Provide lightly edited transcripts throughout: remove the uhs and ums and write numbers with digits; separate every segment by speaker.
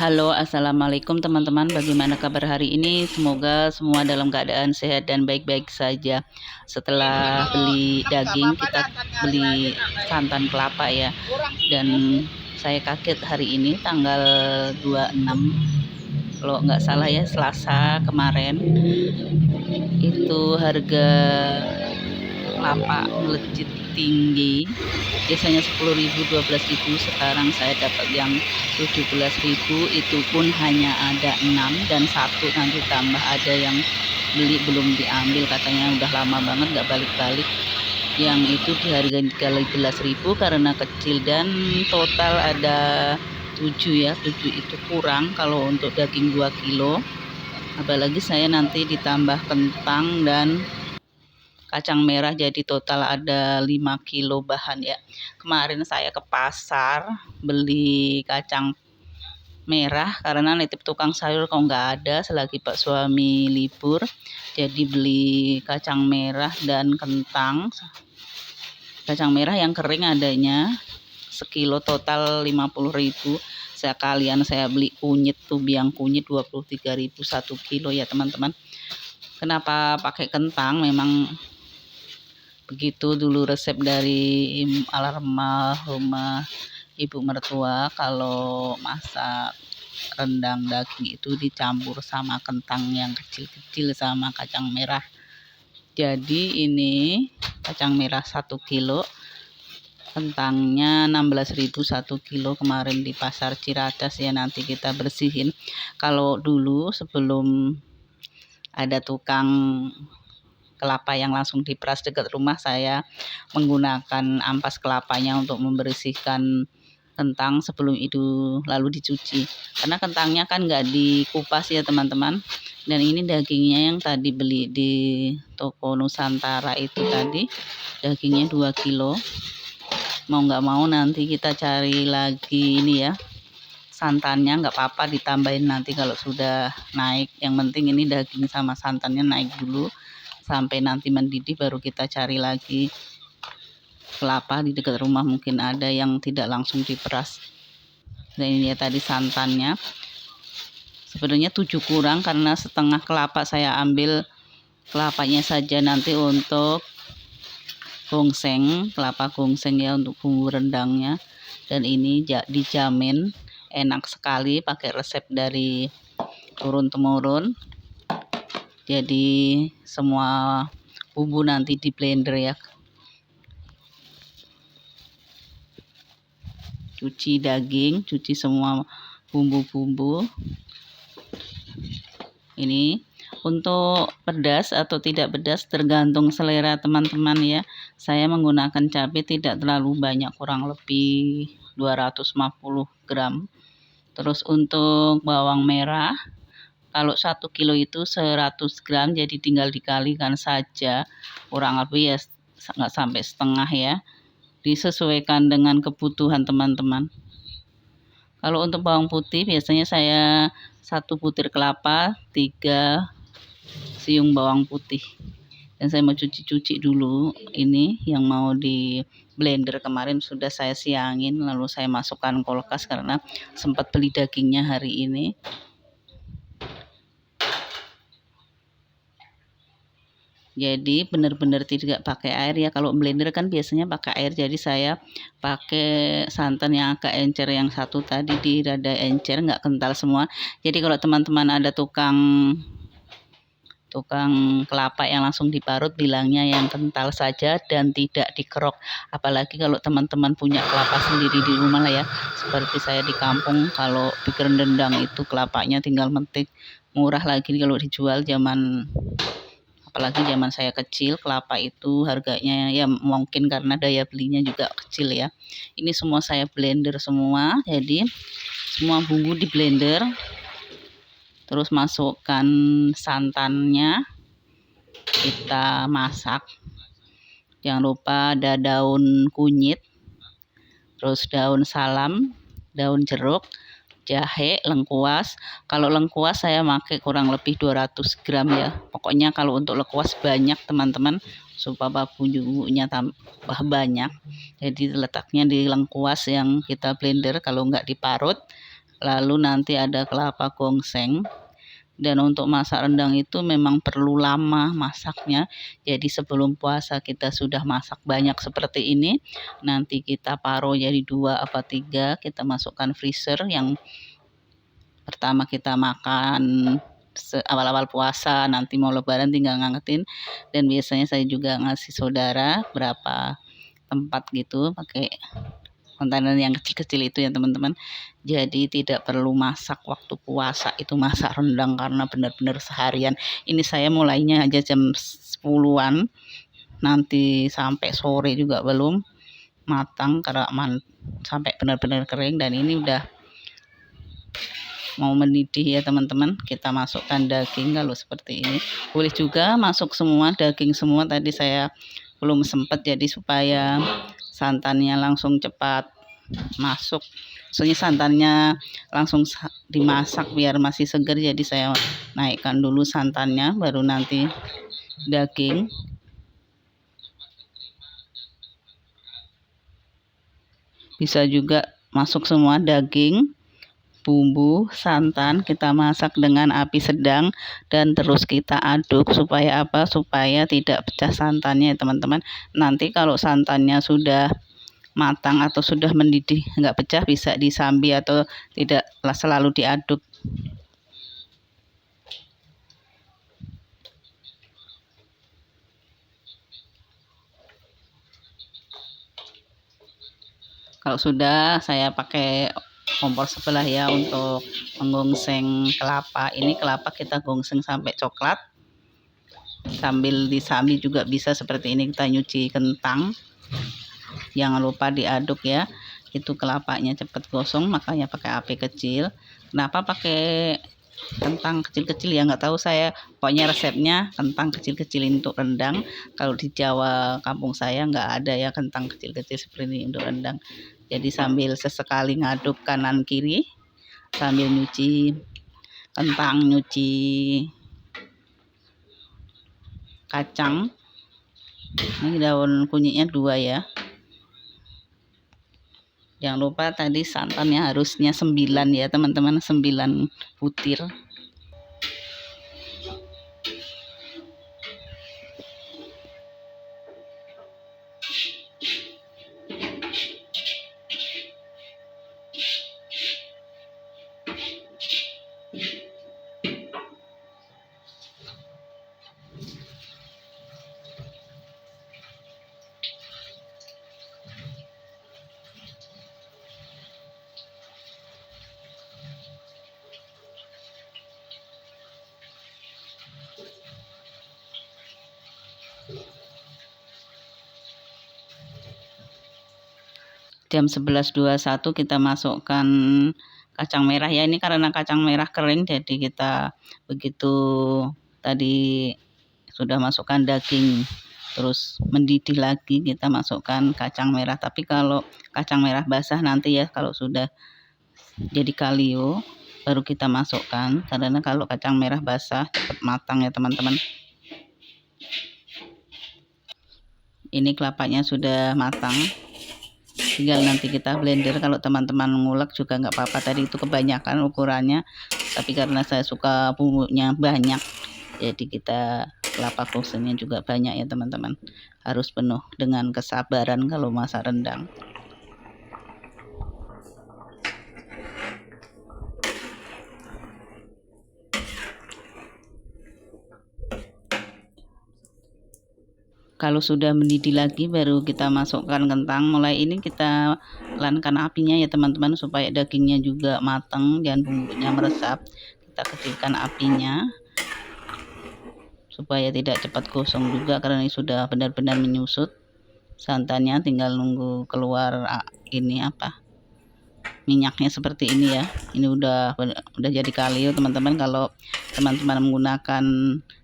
Speaker 1: Halo, assalamualaikum teman-teman. Bagaimana kabar hari ini? Semoga semua dalam keadaan sehat dan baik-baik saja. Setelah beli daging, kita beli santan kelapa ya. Dan saya kaget hari ini tanggal 26, kalau nggak salah ya, Selasa kemarin. Itu harga kelapa melejit tinggi. Biasanya 10.000, 12.000, sekarang saya dapat yang 17.000. Itu pun hanya ada 6 dan satu nanti tambah, ada yang beli belum diambil, katanya udah lama banget nggak balik-balik. Yang itu dihargai 13.000 karena kecil, dan total ada 7 ya. 7 itu kurang kalau untuk daging 2 kilo, apalagi saya nanti ditambah kentang dan kacang merah, jadi total ada 5 kilo bahan ya. Kemarin saya ke pasar beli kacang merah karena nitip tukang sayur kok nggak ada selagi Pak suami libur, jadi beli kacang merah dan kentang. Kacang merah yang kering adanya sekilo, total 50.000. Sekalian saya beli kunyit tuh, biang kunyit 23.000 1 kilo ya teman-teman. Kenapa pakai kentang? Memang begitu dulu resep dari almarhumah ibu mertua, kalau masak rendang daging itu dicampur sama kentang yang kecil-kecil sama kacang merah. Jadi ini kacang merah 1 kilo, kentangnya 16.000 1 kilo kemarin di pasar Ciracas ya. Nanti kita bersihin. Kalau dulu sebelum ada tukang kelapa yang langsung diperas dekat rumah, saya menggunakan ampas kelapanya untuk membersihkan kentang sebelum itu lalu dicuci, karena kentangnya kan nggak dikupas ya teman-teman. Dan ini dagingnya yang tadi beli di toko Nusantara itu, tadi dagingnya 2 kilo. Mau nggak mau nanti kita cari lagi ini ya, santannya. Nggak apa-apa ditambahin nanti kalau sudah naik, yang penting ini daging sama santannya naik dulu sampai nanti mendidih, baru kita cari lagi kelapa di dekat rumah, mungkin ada yang tidak langsung diperas. Dan ini ya tadi santannya, sebenarnya 7 kurang karena setengah kelapa saya ambil kelapanya saja nanti untuk gongseng, kelapa gongseng ya, untuk bumbu rendangnya. Dan ini dijamin enak sekali, pakai resep dari turun temurun. Jadi semua bumbu nanti di blender ya. Cuci daging, cuci semua bumbu-bumbu. Ini untuk pedas atau tidak pedas tergantung selera teman-teman ya. Saya menggunakan cabai tidak terlalu banyak, kurang lebih 250 gram. Terus untuk bawang merah, kalau 1 kilo itu 100 gram, jadi tinggal dikalikan saja, kurang lebih ya nggak sampai setengah ya, disesuaikan dengan kebutuhan teman-teman. Kalau untuk bawang putih biasanya saya 1 butir kelapa, 3 siung bawang putih. Dan saya mau cuci-cuci dulu ini yang mau di blender, kemarin sudah saya siangin lalu saya masukkan kulkas karena sempat beli dagingnya hari ini. Jadi benar-benar tidak pakai air ya. Kalau blender kan biasanya pakai air, jadi saya pakai santan yang agak encer, yang satu tadi di rada encer, nggak kental semua. Jadi kalau teman-teman ada tukang kelapa yang langsung diparut, bilangnya yang kental saja dan tidak dikerok. Apalagi kalau teman-teman punya kelapa sendiri di rumah lah ya, seperti saya di kampung, kalau bikin rendang itu kelapanya tinggal metik. Murah lagi kalau dijual, apalagi zaman saya kecil kelapa itu harganya ya, mungkin karena daya belinya juga kecil ya. Ini semua saya blender semua, jadi semua bumbu di blender. Terus masukkan santannya, kita masak. Jangan lupa ada daun kunyit, terus daun salam, daun jeruk, jahe, lengkuas. Kalau lengkuas saya pakai kurang lebih 200 gram ya. Pokoknya kalau untuk lengkuas banyak teman-teman, supaya bumbunya tambah banyak. Jadi letaknya di lengkuas yang kita blender, kalau nggak diparut lalu nanti ada kelapa gongseng. Dan untuk masak rendang itu memang perlu lama masaknya. Jadi sebelum puasa kita sudah masak banyak seperti ini. Nanti kita paruh jadi 2 apa 3, kita masukkan freezer. Yang pertama kita makan awal-awal puasa, nanti mau lebaran tinggal ngangetin. Dan biasanya saya juga ngasih saudara berapa tempat gitu pakai kontainer yang kecil-kecil itu ya teman-teman. Jadi tidak perlu masak waktu puasa itu masak rendang karena benar-benar seharian. Ini saya mulainya aja jam 10-an, nanti sampai sore juga belum matang karena sampai benar-benar kering. Dan ini udah mau mendidih ya teman-teman. Kita masukkan daging. Kalau seperti ini boleh juga masuk semua daging semua, tadi saya belum sempat jadi supaya santannya langsung cepat masuk, soalnya santannya langsung dimasak biar masih segar. Jadi saya naikkan dulu santannya baru nanti daging. Bisa juga masuk semua daging, bumbu, santan, kita masak dengan api sedang dan terus kita aduk supaya apa? Supaya tidak pecah santannya ya teman-teman. Nanti kalau santannya sudah matang atau sudah mendidih nggak pecah, bisa disambi atau tidak selalu diaduk. Kalau sudah, saya pakai kompor sebelah ya untuk menggongseng kelapa. Ini kelapa kita gongseng sampai coklat. Sambil disambi juga bisa seperti ini. Kita nyuci kentang, jangan lupa diaduk ya. Itu kelapanya cepat gosong, makanya pakai api kecil. Kenapa pakai kentang kecil-kecil ya, nggak tahu saya. Pokoknya resepnya kentang kecil-kecil untuk rendang. Kalau di Jawa kampung saya nggak ada ya kentang kecil-kecil seperti ini untuk rendang. Jadi sambil sesekali ngaduk kanan kiri, sambil nyuci kentang, nyuci kacang. Ini daun kunyitnya 2 ya. Jangan lupa tadi santannya harusnya 9 ya teman-teman, 9 butir. Jam 11.21 kita masukkan kacang merah ya. Ini karena kacang merah kering, jadi kita begitu tadi sudah masukkan daging terus mendidih lagi, kita masukkan kacang merah. Tapi kalau kacang merah basah nanti ya, kalau sudah jadi kalio baru kita masukkan, karena kalau kacang merah basah cepat matang ya teman-teman. Ini kelapanya sudah matang, tinggal nanti kita blender. Kalau teman-teman ngulek juga nggak apa-apa, tadi itu kebanyakan ukurannya, tapi karena saya suka bumbunya banyak, jadi kita kelapa gongsengnya juga banyak ya teman-teman. Harus penuh dengan kesabaran kalau masak rendang. Kalau sudah mendidih lagi baru kita masukkan kentang. Mulai ini kita pelankan apinya ya teman-teman, supaya dagingnya juga matang dan bumbunya meresap. Kita kecilkan apinya supaya tidak cepat gosong juga, karena ini sudah benar-benar menyusut. Santannya tinggal nunggu keluar ini minyaknya seperti ini ya. Ini udah jadi kalio teman-teman. Kalau teman-teman menggunakan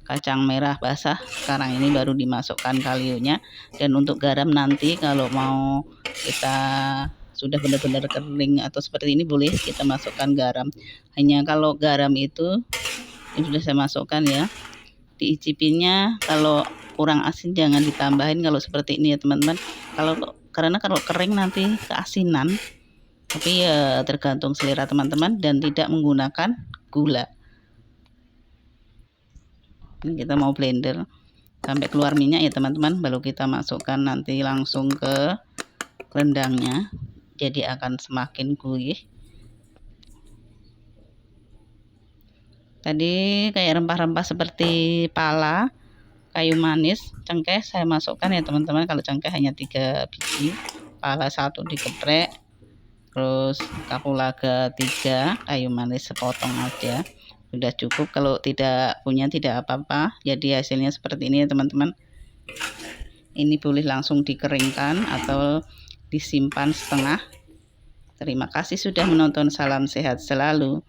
Speaker 1: kacang merah basah, sekarang ini baru dimasukkan kalionya. Dan untuk garam nanti kalau mau kita sudah benar-benar kering atau seperti ini, boleh kita masukkan garam. Hanya kalau garam itu ini sudah saya masukkan ya, diicipinnya. Kalau kurang asin jangan ditambahin kalau seperti ini ya teman-teman. Karena kalau kering nanti keasinan. Tapi ya tergantung selera teman-teman dan tidak menggunakan gula. Ini kita mau blender sampai keluar minyak ya teman-teman, baru kita masukkan nanti langsung ke rendangnya, jadi akan semakin gurih. Tadi kayak rempah-rempah seperti pala, kayu manis, cengkeh saya masukkan ya teman-teman. Kalau cengkeh hanya 3 biji, pala 1 dikeprek, terus kapulaga 3, kayu manis sepotong aja, sudah cukup. Kalau tidak punya tidak apa-apa, jadi hasilnya seperti ini ya teman-teman. Ini boleh langsung dikeringkan atau disimpan setengah. Terima kasih sudah menonton, salam sehat selalu.